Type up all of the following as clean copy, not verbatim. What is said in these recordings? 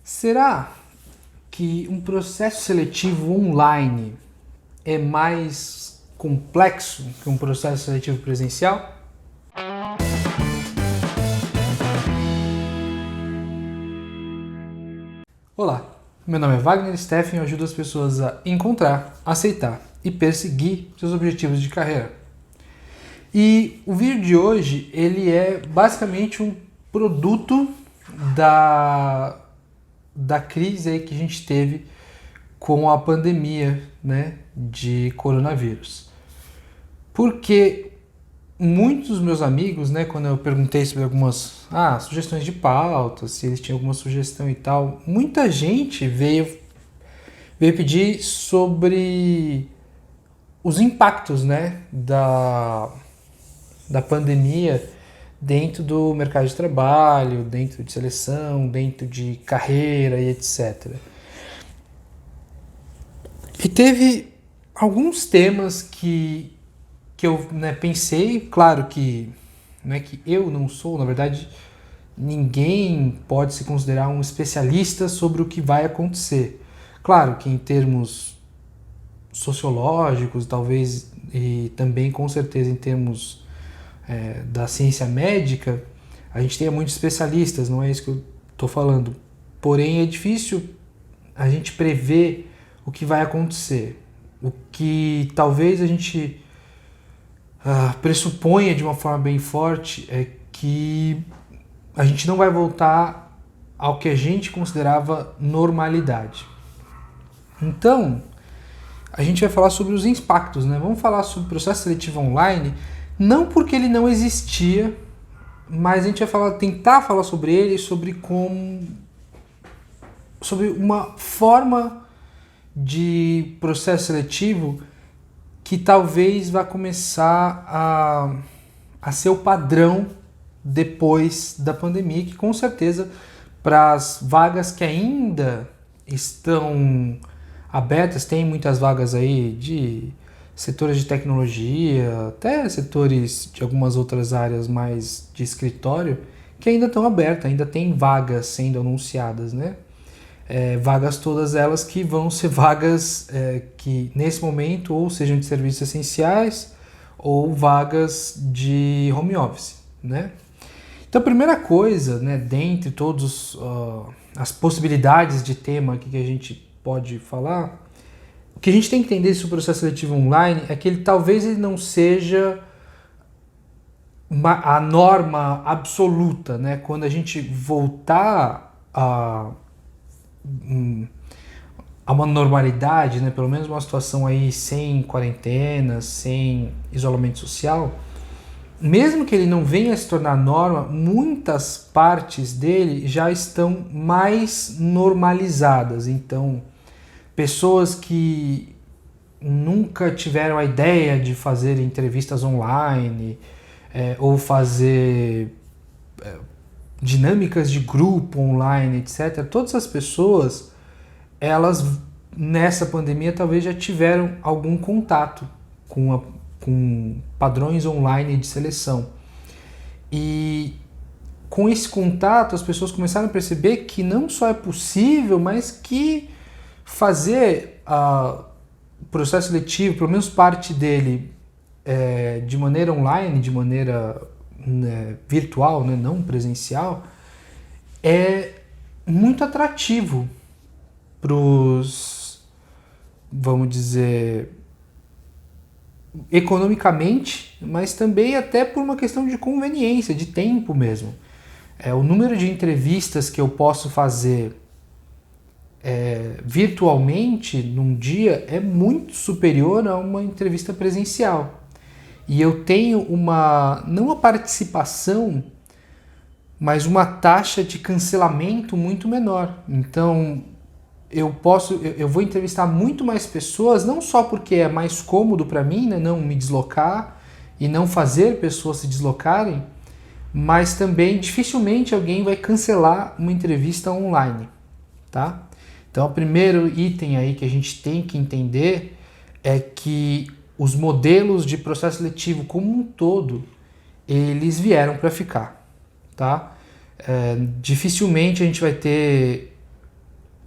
Será que um processo seletivo online é mais complexo que um processo seletivo presencial? Olá, meu nome é Wagner Steffen e eu ajudo as pessoas a encontrar, aceitar e perseguir seus objetivos de carreira. E o vídeo de hoje ele é basicamente um produto da crise aí que a gente teve com a pandemia, né, de coronavírus. Porque muitos dos meus amigos, né, quando eu perguntei sobre algumas sugestões de pauta, se eles tinham alguma sugestão e tal, muita gente veio pedir sobre os impactos, né, da pandemia dentro do mercado de trabalho, dentro de seleção, dentro de carreira e etc. E teve alguns temas que eu, né, pensei, claro que não é que eu não sou, na verdade, ninguém pode se considerar um especialista sobre o que vai acontecer. Claro que em termos sociológicos, talvez, e também com certeza em termos da ciência médica, a gente tem muitos especialistas, não é isso que eu estou falando. Porém, é difícil a gente prever o que vai acontecer. O que talvez a gente pressuponha de uma forma bem forte é que a gente não vai voltar ao que a gente considerava normalidade. Então, a gente vai falar sobre os impactos, né? Vamos falar sobre o processo seletivo online, não porque ele não existia, mas a gente vai tentar falar sobre ele, sobre uma forma de processo seletivo que talvez vá começar a ser o padrão depois da pandemia, que com certeza para as vagas que ainda estão abertas, tem muitas vagas aí de setores de tecnologia, até setores de algumas outras áreas mais de escritório, que ainda estão abertas, ainda tem vagas sendo anunciadas, né? Vagas todas elas que vão ser vagas que nesse momento ou sejam de serviços essenciais ou vagas de home office, né? Então a primeira coisa, né, dentre todas as possibilidades de tema que a gente pode falar, o que a gente tem que entender sobre o processo seletivo online é que talvez ele não seja a norma absoluta, né? Quando a gente voltar a uma normalidade, né, pelo menos uma situação aí sem quarentena, sem isolamento social, mesmo que ele não venha a se tornar norma, muitas partes dele já estão mais normalizadas. Então, pessoas que nunca tiveram a ideia de fazer entrevistas online ou fazer dinâmicas de grupo online, etc. Todas as pessoas, elas nessa pandemia talvez já tiveram algum contato com padrões online de seleção. E com esse contato as pessoas começaram a perceber que não só é possível, mas que fazer o processo seletivo, pelo menos parte dele, de maneira online, de maneira virtual, né, não presencial, é muito atrativo para os, vamos dizer, economicamente, mas também até por uma questão de conveniência, de tempo mesmo. O número de entrevistas que eu posso fazer virtualmente num dia é muito superior a uma entrevista presencial. E eu tenho não uma participação, mas uma taxa de cancelamento muito menor. Então, eu vou entrevistar muito mais pessoas, não só porque é mais cômodo para mim, né, não me deslocar e não fazer pessoas se deslocarem, mas também dificilmente alguém vai cancelar uma entrevista online, tá? Então, o primeiro item aí que a gente tem que entender é que os modelos de processo seletivo como um todo, eles vieram para ficar, tá? Dificilmente a gente vai ter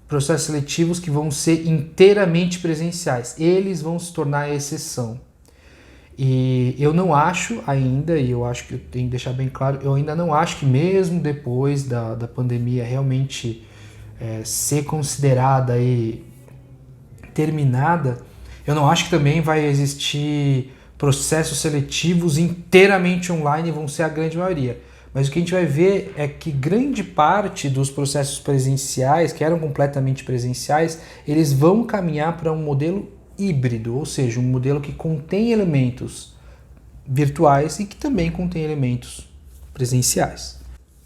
processos seletivos que vão ser inteiramente presenciais. Eles vão se tornar a exceção. E eu não acho ainda, e eu acho que eu tenho que deixar bem claro, eu ainda não acho que mesmo depois da pandemia realmente ser considerada aí terminada, eu não acho que também vai existir processos seletivos inteiramente online, vão ser a grande maioria. Mas o que a gente vai ver é que grande parte dos processos presenciais, que eram completamente presenciais, eles vão caminhar para um modelo híbrido, ou seja, um modelo que contém elementos virtuais e que também contém elementos presenciais.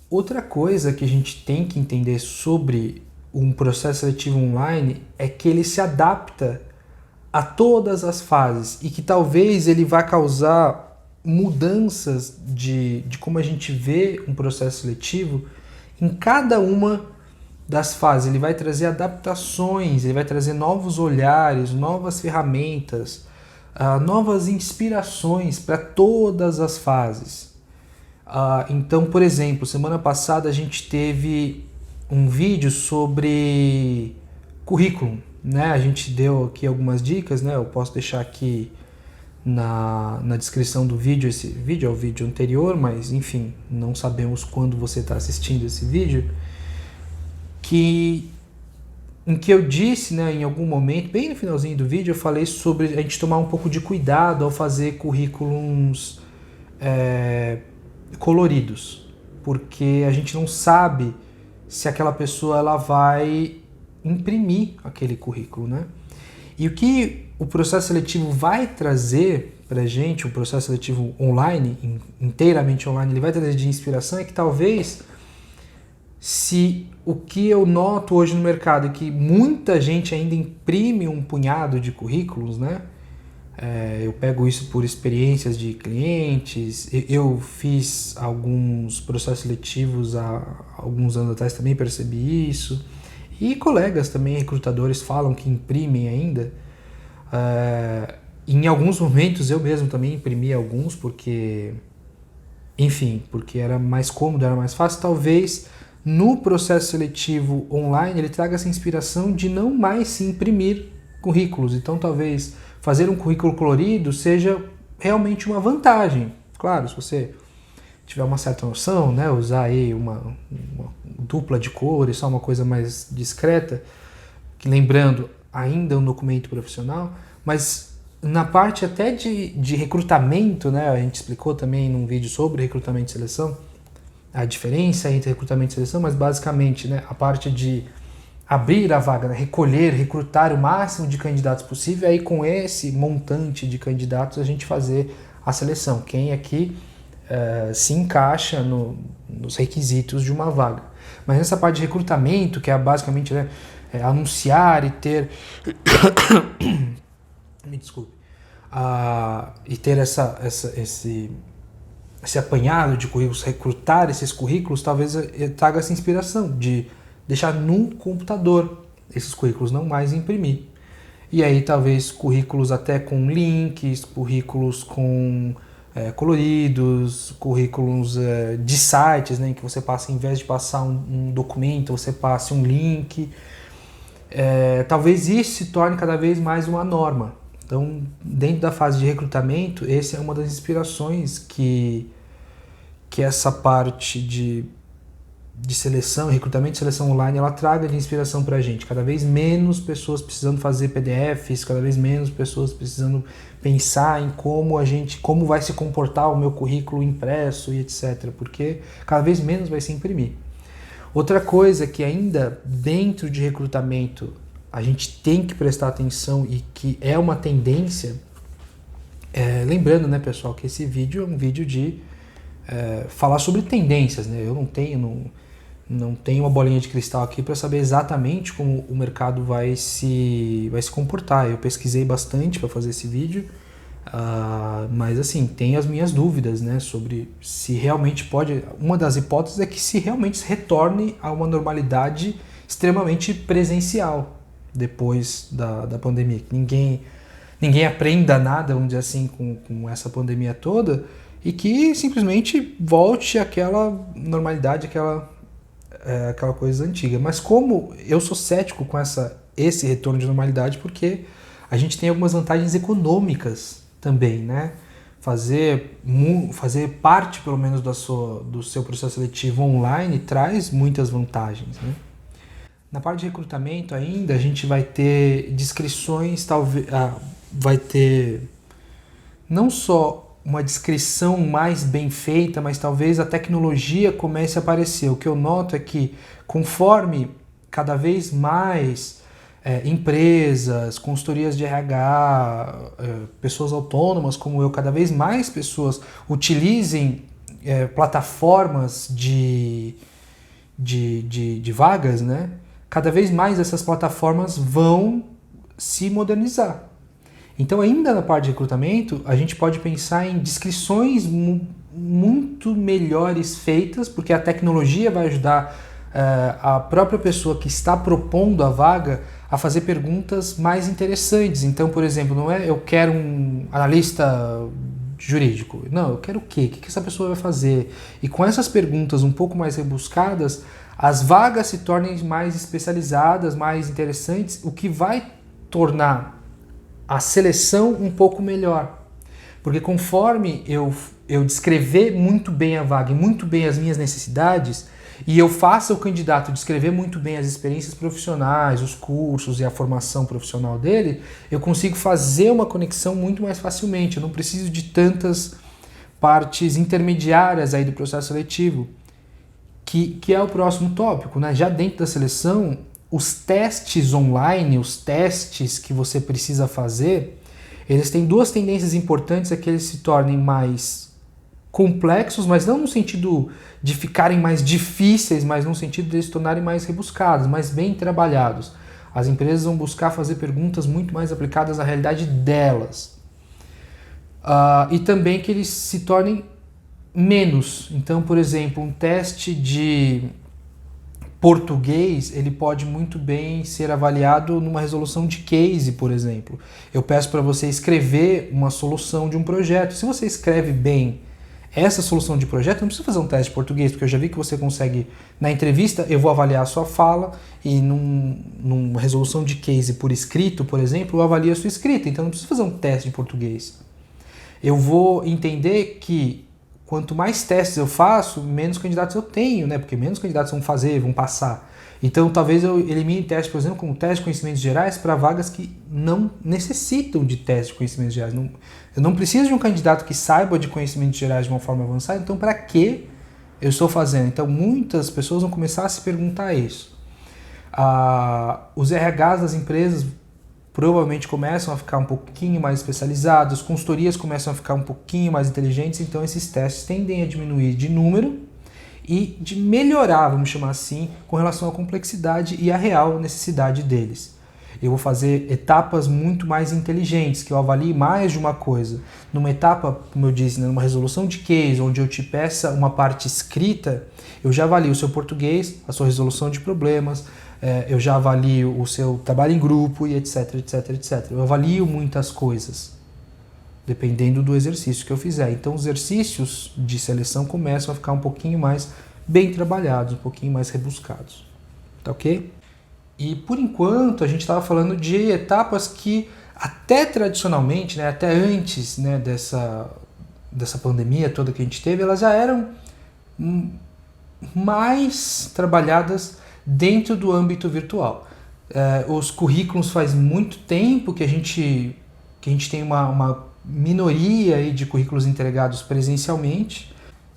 Outra coisa que a gente tem que entender sobre um processo seletivo online é que ele se adapta a todas as fases e que talvez ele vá causar mudanças de como a gente vê um processo seletivo em cada uma das fases. Ele vai trazer adaptações, ele vai trazer novos olhares, novas ferramentas, novas inspirações para todas as fases. Então, por exemplo, semana passada a gente teve um vídeo sobre currículo, né? A gente deu aqui algumas dicas, né? Eu posso deixar aqui na descrição do vídeo. Esse vídeo é o vídeo anterior, mas enfim, não sabemos quando você está assistindo esse vídeo, em que eu disse, né, em algum momento, bem no finalzinho do vídeo, eu falei sobre a gente tomar um pouco de cuidado ao fazer currículos coloridos, porque a gente não sabe se aquela pessoa ela vai imprimir aquele currículo, né? E o que o processo seletivo vai trazer para a gente, um processo seletivo online, inteiramente online, ele vai trazer de inspiração é que talvez, se o que eu noto hoje no mercado é que muita gente ainda imprime um punhado de currículos, né? Eu pego isso por experiências de clientes, eu fiz alguns processos seletivos há alguns anos atrás, também percebi isso, e colegas também, recrutadores, falam que imprimem ainda. Em alguns momentos eu mesmo também imprimi alguns, porque era mais cômodo, era mais fácil. Talvez no processo seletivo online ele traga essa inspiração de não mais se imprimir currículos. Então talvez fazer um currículo colorido seja realmente uma vantagem. Claro, se você tiver uma certa noção, né, usar aí uma dupla de cores, só uma coisa mais discreta, que lembrando, ainda é um documento profissional, mas na parte até de recrutamento, né, a gente explicou também num vídeo sobre recrutamento e seleção, a diferença entre recrutamento e seleção, mas basicamente, né, a parte de abrir a vaga, né, recolher, recrutar o máximo de candidatos possível, aí com esse montante de candidatos a gente fazer a seleção, quem aqui se encaixa nos requisitos de uma vaga. Mas nessa parte de recrutamento, que é basicamente, né, anunciar e ter me desculpe, e ter esse apanhado de currículos, recrutar esses currículos, talvez traga essa inspiração de deixar no computador esses currículos, não mais imprimir. E aí talvez currículos até com links, currículos com coloridos, currículos de sites, né, em que você passa, em vez de passar um documento, você passe um link. Talvez isso se torne cada vez mais uma norma. Então, dentro da fase de recrutamento, essa é uma das inspirações que essa parte de seleção, recrutamento e seleção online, ela traga de inspiração para a gente. Cada vez menos pessoas precisando fazer PDFs, cada vez menos pessoas precisando pensar em como vai se comportar o meu currículo impresso e etc. Porque cada vez menos vai se imprimir. Outra coisa que ainda dentro de recrutamento a gente tem que prestar atenção e que é uma tendência, lembrando, né, pessoal, que esse vídeo é um vídeo de falar sobre tendências, né? Eu não tenho uma bolinha de cristal aqui para saber exatamente como o mercado vai se comportar. Eu pesquisei bastante para fazer esse vídeo, mas assim, tenho as minhas dúvidas, né, sobre se realmente pode. Uma das hipóteses é que se realmente se retorne a uma normalidade extremamente presencial depois da pandemia. Que ninguém aprenda nada, vamos dizer assim, com essa pandemia toda, e que simplesmente volte àquela normalidade, aquela aquela coisa antiga. Mas como eu sou cético com esse retorno de normalidade, porque a gente tem algumas vantagens econômicas também, né? Fazer parte, pelo menos, do seu processo seletivo online traz muitas vantagens, né? Na parte de recrutamento ainda, a gente vai ter descrições, talvez, vai ter não só uma descrição mais bem feita, mas talvez a tecnologia comece a aparecer. O que eu noto é que conforme cada vez mais empresas, consultorias de RH, pessoas autônomas como eu, cada vez mais pessoas utilizem plataformas de vagas, né? Cada vez mais essas plataformas vão se modernizar. Então, ainda na parte de recrutamento, a gente pode pensar em descrições muito melhores feitas, porque a tecnologia vai ajudar a própria pessoa que está propondo a vaga a fazer perguntas mais interessantes. Então, por exemplo, não é eu quero um analista jurídico. Não, eu quero o quê? O que essa pessoa vai fazer? E com essas perguntas um pouco mais rebuscadas, as vagas se tornem mais especializadas, mais interessantes, o que vai tornar a seleção um pouco melhor. Porque conforme eu descrever muito bem a vaga e muito bem as minhas necessidades, e eu faça o candidato descrever muito bem as experiências profissionais, os cursos e a formação profissional dele, eu consigo fazer uma conexão muito mais facilmente. Eu não preciso de tantas partes intermediárias aí do processo seletivo, que é o próximo tópico, né? Já dentro da seleção, os testes online, os testes que você precisa fazer, eles têm duas tendências importantes, é que eles se tornem mais complexos, mas não no sentido de ficarem mais difíceis, mas no sentido de eles se tornarem mais rebuscados, mais bem trabalhados. As empresas vão buscar fazer perguntas muito mais aplicadas à realidade delas. E também que eles se tornem menos. Então, por exemplo, um teste de português, ele pode muito bem ser avaliado numa resolução de case, por exemplo. Eu peço para você escrever uma solução de um projeto. Se você escreve bem essa solução de projeto, não precisa fazer um teste de português, porque eu já vi que você consegue, na entrevista, eu vou avaliar a sua fala e numa resolução de case por escrito, por exemplo, eu avalio a sua escrita, então não precisa fazer um teste de português. Eu vou entender que quanto mais testes eu faço, menos candidatos eu tenho, né? Porque menos candidatos vão fazer, vão passar. Então, talvez eu elimine testes, por exemplo, como teste de conhecimentos gerais para vagas que não necessitam de teste de conhecimentos gerais. Eu não preciso de um candidato que saiba de conhecimentos gerais de uma forma avançada, então para que eu estou fazendo? Então, muitas pessoas vão começar a se perguntar isso. Os RHs das empresas provavelmente começam a ficar um pouquinho mais especializados, consultorias começam a ficar um pouquinho mais inteligentes, então esses testes tendem a diminuir de número e de melhorar, vamos chamar assim, com relação à complexidade e à real necessidade deles. Eu vou fazer etapas muito mais inteligentes, que eu avalie mais de uma coisa. Numa etapa, como eu disse, numa resolução de case, onde eu te peça uma parte escrita, eu já avalio o seu português, a sua resolução de problemas, eu já avalio o seu trabalho em grupo e etc, etc, etc. Eu avalio muitas coisas, dependendo do exercício que eu fizer. Então, os exercícios de seleção começam a ficar um pouquinho mais bem trabalhados, um pouquinho mais rebuscados. Tá ok? E, por enquanto, a gente estava falando de etapas que, até tradicionalmente, né, até antes, né, dessa pandemia toda que a gente teve, elas já eram mais trabalhadas dentro do âmbito virtual. Os currículos faz muito tempo que a gente tem uma minoria aí de currículos entregados presencialmente.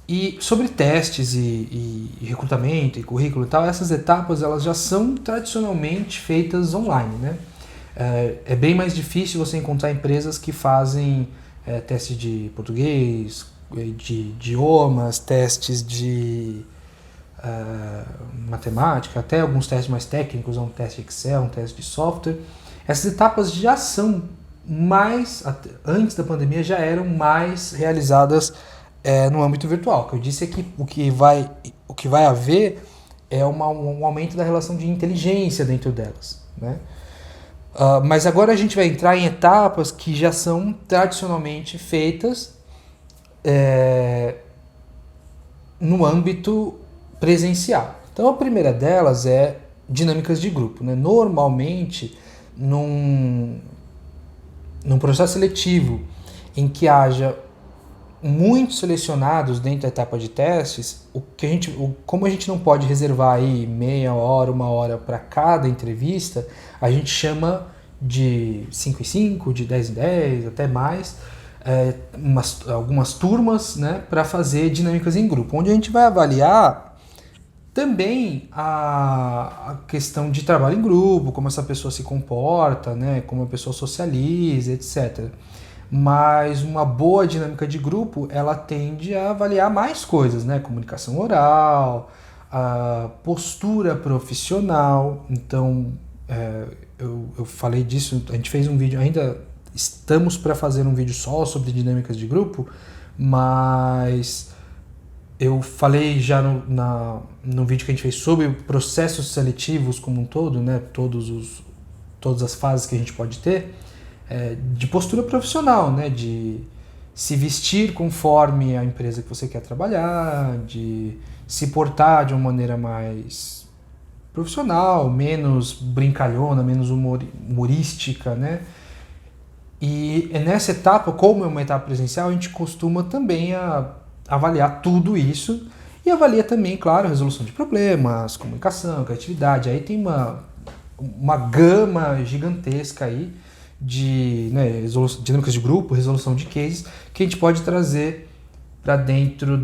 E sobre testes e recrutamento e currículo e tal, essas etapas elas já são tradicionalmente feitas online, né? É bem mais difícil você encontrar empresas que fazem teste de português, de idiomas, testes de matemática, até alguns testes mais técnicos, um teste Excel, um teste de software. Essas etapas já são mais, antes da pandemia, já eram mais realizadas no âmbito virtual. O que eu disse é que o que vai haver é um aumento da relação de inteligência dentro delas, né? Mas agora a gente vai entrar em etapas que já são tradicionalmente feitas no âmbito presencial. Então a primeira delas é dinâmicas de grupo, né? Normalmente, num processo seletivo em que haja muitos selecionados dentro da etapa de testes, como a gente não pode reservar aí meia hora, uma hora para cada entrevista, a gente chama de 5 em 5, de 10 em 10, até mais, algumas turmas, né, para fazer dinâmicas em grupo, onde a gente vai avaliar também a questão de trabalho em grupo, como essa pessoa se comporta, né, como a pessoa socializa, etc. Mas uma boa dinâmica de grupo, ela tende a avaliar mais coisas, né? Comunicação oral, a postura profissional. Então, eu falei disso, a gente fez um vídeo, ainda estamos para fazer um vídeo só sobre dinâmicas de grupo, mas eu falei já no vídeo que a gente fez sobre processos seletivos como um todo, né? Todas as fases que a gente pode ter, de postura profissional, né? De se vestir conforme a empresa que você quer trabalhar, de se portar de uma maneira mais profissional, menos brincalhona, menos humorística, né? E nessa etapa, como é uma etapa presencial, a gente costuma também avaliar tudo isso e avalia também, claro, resolução de problemas, comunicação, criatividade. Aí tem uma gama gigantesca aí de, né, dinâmicas de grupo, resolução de cases, que a gente pode trazer para dentro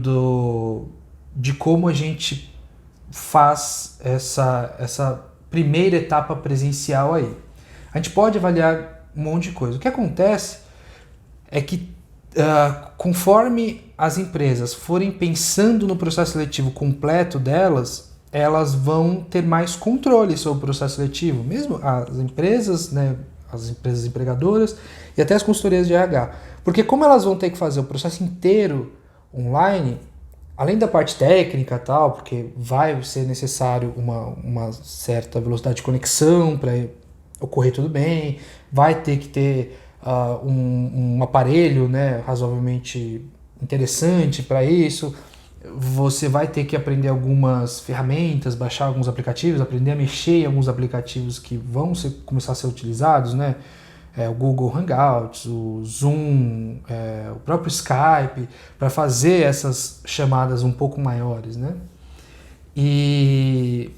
de como a gente faz essa primeira etapa presencial aí. A gente pode avaliar um monte de coisa. O que acontece é que conforme as empresas forem pensando no processo seletivo completo delas, elas vão ter mais controle sobre o processo seletivo, mesmo as empresas, né, as empresas empregadoras e até as consultorias de RH. Porque como elas vão ter que fazer o processo inteiro online, além da parte técnica e tal, porque vai ser necessário uma certa velocidade de conexão para ocorrer tudo bem, vai ter que ter um aparelho, né, razoavelmente interessante para isso, você vai ter que aprender algumas ferramentas, baixar alguns aplicativos, aprender a mexer em alguns aplicativos que vão começar a ser utilizados, né? O Google Hangouts, o Zoom, o próprio Skype, para fazer essas chamadas um pouco maiores, né? E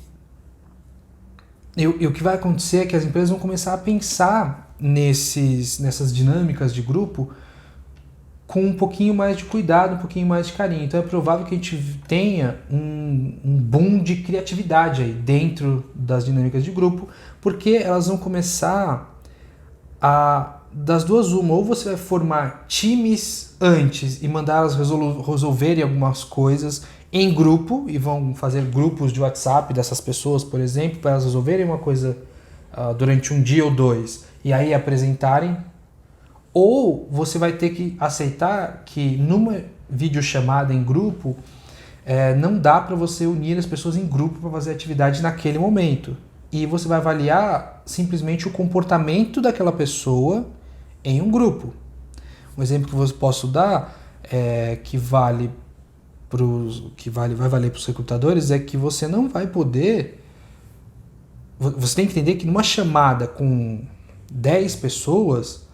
o que vai acontecer é que as empresas vão começar a pensar nessas dinâmicas de grupo com um pouquinho mais de cuidado, um pouquinho mais de carinho. Então é provável que a gente tenha um boom de criatividade aí dentro das dinâmicas de grupo, porque elas vão começar das duas uma, ou você vai formar times antes e mandar elas resolverem algumas coisas em grupo, e vão fazer grupos de WhatsApp dessas pessoas, por exemplo, para elas resolverem uma coisa durante um dia ou dois, e aí apresentarem. Ou você vai ter que aceitar que numa videochamada em grupo não dá para você unir as pessoas em grupo para fazer atividade naquele momento. E você vai avaliar simplesmente o comportamento daquela pessoa em um grupo. Um exemplo que eu posso dar, que vai valer para os recrutadores, é que você não vai poder... Você tem que entender que numa chamada com 10 pessoas,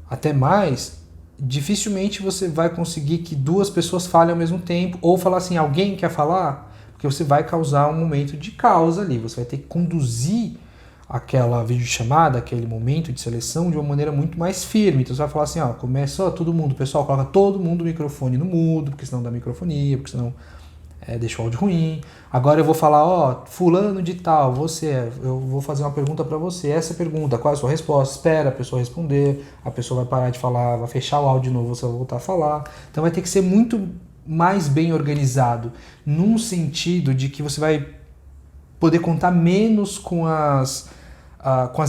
até mais, dificilmente você vai conseguir que duas pessoas falem ao mesmo tempo, ou falar assim, alguém quer falar? Porque você vai causar um momento de caos ali, você vai ter que conduzir aquela videochamada, aquele momento de seleção de uma maneira muito mais firme. Então você vai falar assim, começa todo mundo, pessoal, coloca todo mundo o microfone no mudo, porque senão dá microfonia, porque senão deixa o áudio ruim. Agora eu vou falar, fulano de tal, eu vou fazer uma pergunta para você, essa pergunta, qual é a sua resposta? Espera a pessoa responder, a pessoa vai parar de falar, vai fechar o áudio de novo, você vai voltar a falar. Então vai ter que ser muito mais bem organizado, num sentido de que você vai poder contar menos com as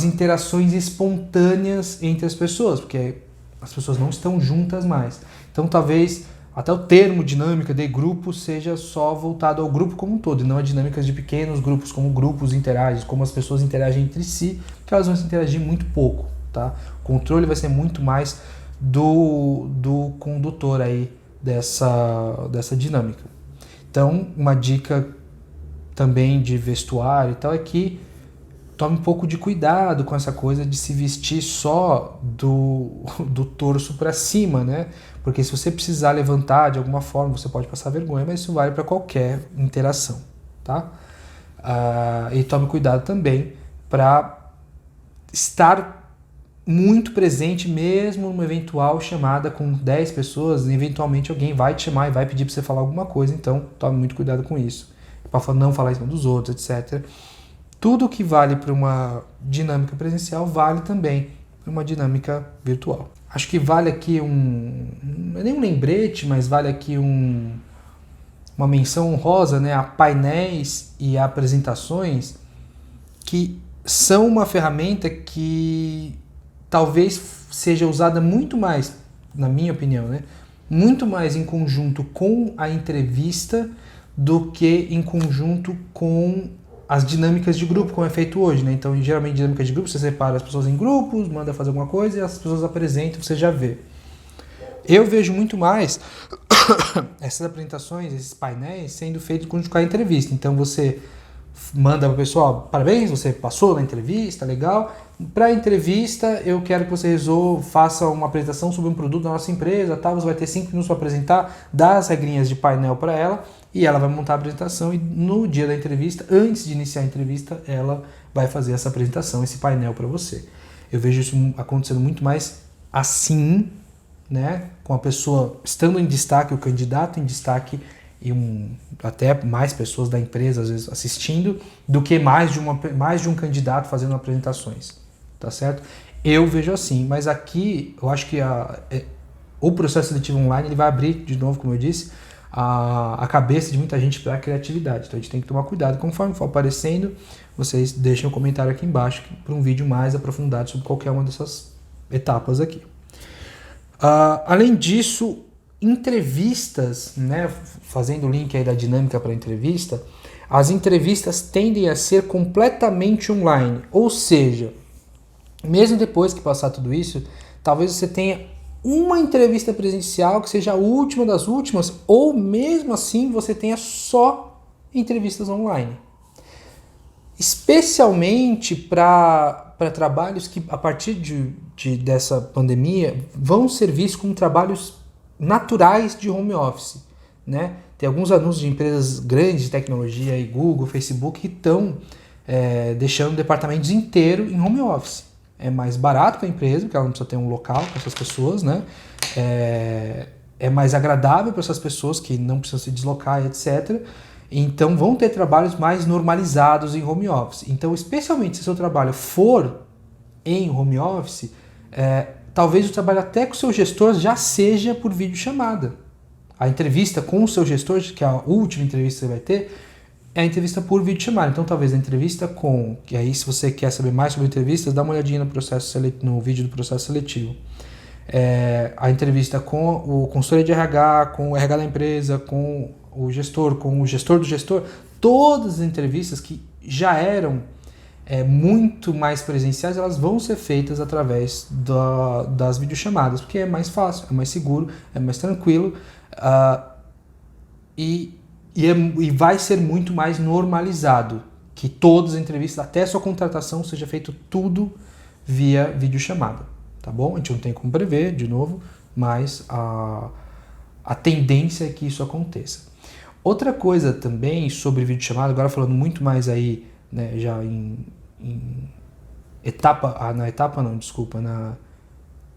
interações espontâneas entre as pessoas, porque as pessoas não estão juntas mais. Então talvez até o termo dinâmica de grupo seja só voltado ao grupo como um todo, e não a dinâmicas de pequenos grupos, como grupos interagem, como as pessoas interagem entre si, que elas vão se interagir muito pouco, tá? O controle vai ser muito mais do condutor aí dessa dinâmica. Então, uma dica também de vestuário e tal, é que tome um pouco de cuidado com essa coisa de se vestir só do torso para cima, né? Porque se você precisar levantar de alguma forma, você pode passar vergonha, mas isso vale para qualquer interação, tá? E tome cuidado também para estar muito presente mesmo numa eventual chamada com 10 pessoas, eventualmente alguém vai te chamar e vai pedir para você falar alguma coisa, então tome muito cuidado com isso, para não falar em cima dos outros, etc. Tudo que vale para uma dinâmica presencial vale também para uma dinâmica virtual. Acho que vale aqui não é nem um lembrete, mas vale aqui uma menção honrosa, né, a painéis e a apresentações, que são uma ferramenta que talvez seja usada muito mais, na minha opinião, né, muito mais em conjunto com a entrevista do que em conjunto com as dinâmicas de grupo, como é feito hoje, né? Então, geralmente, dinâmicas de grupo, você separa as pessoas em grupos, manda fazer alguma coisa e as pessoas apresentam, você já vê. Eu vejo muito mais essas apresentações, esses painéis, sendo feitos com a entrevista. Então, você manda para o pessoal, parabéns, você passou na entrevista, legal. Para a entrevista, eu quero que você faça uma apresentação sobre um produto da nossa empresa, tá? Você vai ter 5 minutos para apresentar, dá as regrinhas de painel para ela, e ela vai montar a apresentação, e no dia da entrevista, antes de iniciar a entrevista, ela vai fazer essa apresentação, esse painel para você. Eu vejo isso acontecendo muito mais assim, né? Com a pessoa estando em destaque, o candidato em destaque, e até mais pessoas da empresa, às vezes, assistindo, do que mais de um candidato fazendo apresentações, tá certo? Eu vejo assim, mas aqui eu acho que o processo seletivo online ele vai abrir, de novo, como eu disse, a cabeça de muita gente para a criatividade. Então a gente tem que tomar cuidado. Conforme for aparecendo, vocês deixem um comentário aqui embaixo para um vídeo mais aprofundado sobre qualquer uma dessas etapas aqui. Além disso, entrevistas, né, fazendo o link aí da dinâmica para a entrevista, as entrevistas tendem a ser completamente online. Ou seja, mesmo depois que passar tudo isso, talvez você tenha uma entrevista presencial que seja a última das últimas, ou mesmo assim você tenha só entrevistas online. Especialmente para trabalhos que, a partir dessa pandemia, vão ser vistos como trabalhos naturais de home office, né? Tem alguns anúncios de empresas grandes de tecnologia, aí, Google, Facebook, que estão deixando departamentos inteiros em home office. É mais barato para a empresa, porque ela não precisa ter um local para essas pessoas, né? É mais agradável para essas pessoas que não precisam se deslocar, etc. Então vão ter trabalhos mais normalizados em home office. Então, especialmente se o seu trabalho for em home office, talvez o trabalho até com o seu gestor já seja por videochamada. A entrevista com o seu gestor, que é a última entrevista que você vai ter, é a entrevista por videochamada. Então, talvez a entrevista que aí, se você quer saber mais sobre entrevistas, dá uma olhadinha no vídeo do processo seletivo. A entrevista com o consultor de RH, com o RH da empresa, com o gestor do gestor, todas as entrevistas que já eram muito mais presenciais, elas vão ser feitas através das videochamadas, porque é mais fácil, é mais seguro, é mais tranquilo, e vai ser muito mais normalizado que todas as entrevistas, até a sua contratação, seja feito tudo via videochamada, tá bom? A gente não tem como prever, de novo, mas a tendência é que isso aconteça. Outra coisa também sobre videochamada, agora falando muito mais aí, né, já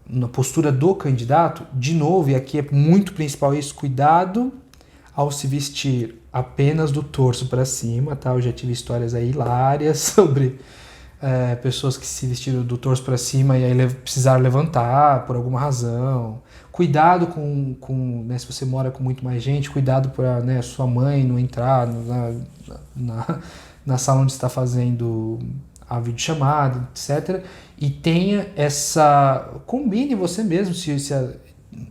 na postura do candidato, de novo, e aqui é muito principal isso, cuidado ao se vestir apenas do torso para cima, tá? Eu já tive histórias aí hilárias sobre pessoas que se vestiram do torso para cima e aí precisaram levantar por alguma razão. Cuidado né, se você mora com muito mais gente, cuidado para, né, sua mãe não entrar na sala onde está fazendo a videochamada, etc. E tenha combine você mesmo,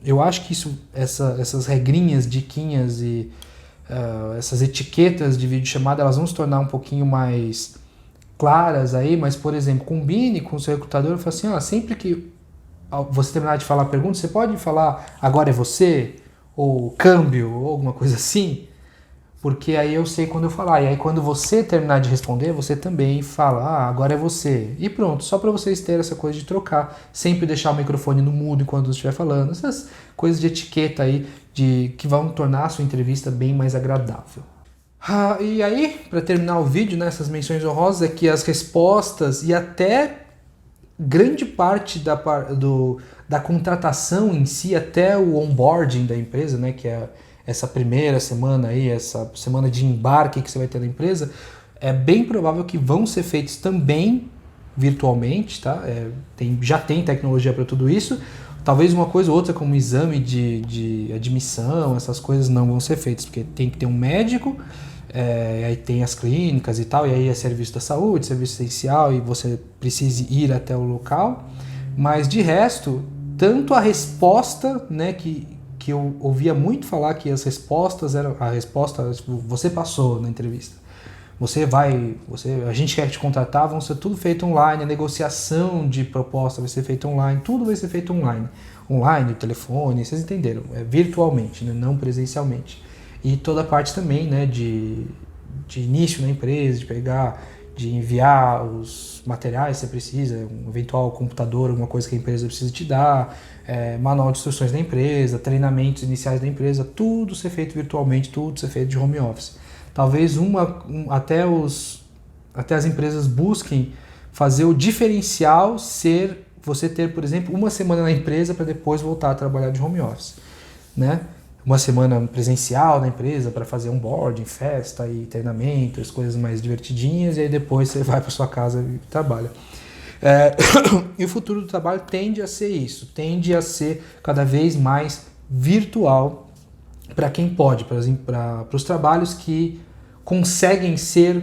eu acho que essas regrinhas, diquinhas e essas etiquetas de videochamada, elas vão se tornar um pouquinho mais claras aí, mas, por exemplo, combine com o seu recrutador e fale assim, sempre que você terminar de falar a pergunta, você pode falar agora é você, ou câmbio, ou alguma coisa assim. Porque aí eu sei quando eu falar. E aí quando você terminar de responder, você também fala, agora é você. E pronto, só para vocês terem essa coisa de trocar. Sempre deixar o microfone no mudo enquanto você estiver falando. Essas coisas de etiqueta aí que vão tornar a sua entrevista bem mais agradável. E aí, para terminar o vídeo, né, essas menções honrosas, é que as respostas e até grande parte da contratação em si, até o onboarding da empresa, né, que é essa primeira semana aí, essa semana de embarque que você vai ter na empresa, é bem provável que vão ser feitos também virtualmente, tá? Já tem tecnologia para tudo isso. Talvez uma coisa ou outra, como exame de admissão, essas coisas não vão ser feitas, porque tem que ter um médico, aí tem as clínicas e tal, e aí é serviço da saúde, serviço essencial, e você precisa ir até o local. Mas de resto, tanto a resposta, né, que eu ouvia muito falar que as respostas eram... A resposta, tipo, você passou na entrevista. A gente quer te contratar, vão ser tudo feito online, a negociação de proposta vai ser feita online, tudo vai ser feito online. Online, telefone, vocês entenderam, virtualmente, né, não presencialmente. E toda a parte também, né, de início na empresa, de enviar os materiais que você precisa, um eventual computador, alguma coisa que a empresa precisa te dar, manual de instruções da empresa, treinamentos iniciais da empresa, tudo ser feito virtualmente, tudo ser feito de home office. Talvez até as empresas busquem fazer o diferencial ser você ter, por exemplo, uma semana na empresa para depois voltar a trabalhar de home office, né? Uma semana presencial na empresa para fazer onboarding, festa e treinamento, as coisas mais divertidinhas, e aí depois você vai para sua casa e trabalha. E o futuro do trabalho tende a ser isso, tende a ser cada vez mais virtual para quem pode, para os trabalhos que conseguem ser,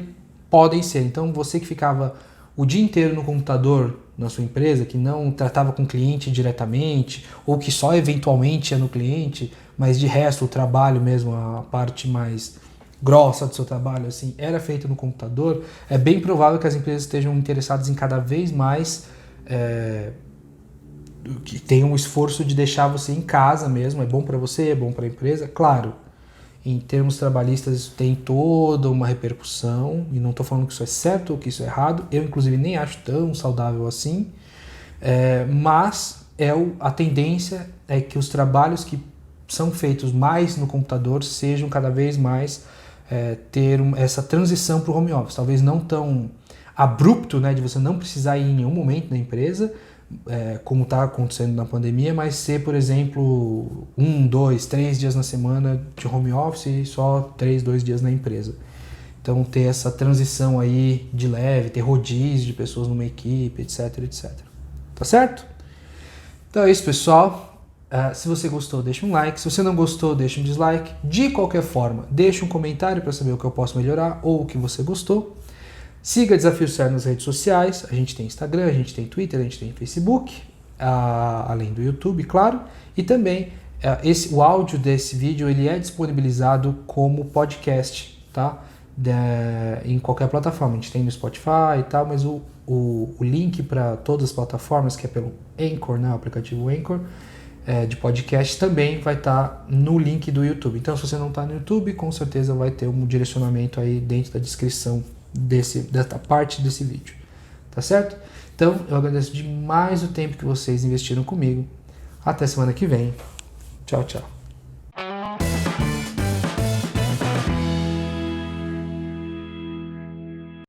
podem ser. Então você que ficava o dia inteiro no computador na sua empresa, que não tratava com o cliente diretamente, ou que só eventualmente ia no cliente, mas de resto o trabalho mesmo, a parte mais grossa do seu trabalho, assim, era feita no computador, é bem provável que as empresas estejam interessadas em cada vez mais que tenham um esforço de deixar você em casa mesmo. É bom para você, é bom para a empresa, claro. Em termos trabalhistas isso tem toda uma repercussão, e não estou falando que isso é certo ou que isso é errado, eu inclusive nem acho tão saudável assim, mas a tendência é que os trabalhos que são feitos mais no computador sejam cada vez mais ter essa transição para o home office, talvez não tão abrupto, né, de você não precisar ir em nenhum momento na empresa, como está acontecendo na pandemia, mas ser, por exemplo, 1, 2, 3 dias na semana de home office e só 3, 2 dias na empresa. Então ter essa transição aí de leve, ter rodízio de pessoas numa equipe, etc, etc. Tá certo? Então é isso, pessoal. Se você gostou, deixa um like. Se você não gostou, deixa um dislike. De qualquer forma, deixa um comentário para saber o que eu posso melhorar ou o que você gostou. Siga Desafio Sério nas redes sociais. A gente tem Instagram, a gente tem Twitter, a gente tem Facebook, além do YouTube, claro. E também o áudio desse vídeo ele é disponibilizado como podcast, tá? Em qualquer plataforma. A gente tem no Spotify e tal, mas o link para todas as plataformas, que é pelo Anchor, né, o aplicativo Anchor, de podcast, também vai estar no link do YouTube. Então, se você não está no YouTube, com certeza vai ter um direcionamento aí dentro da descrição desta parte desse vídeo, tá certo? Então, eu agradeço demais o tempo que vocês investiram comigo. Até semana que vem. Tchau, tchau.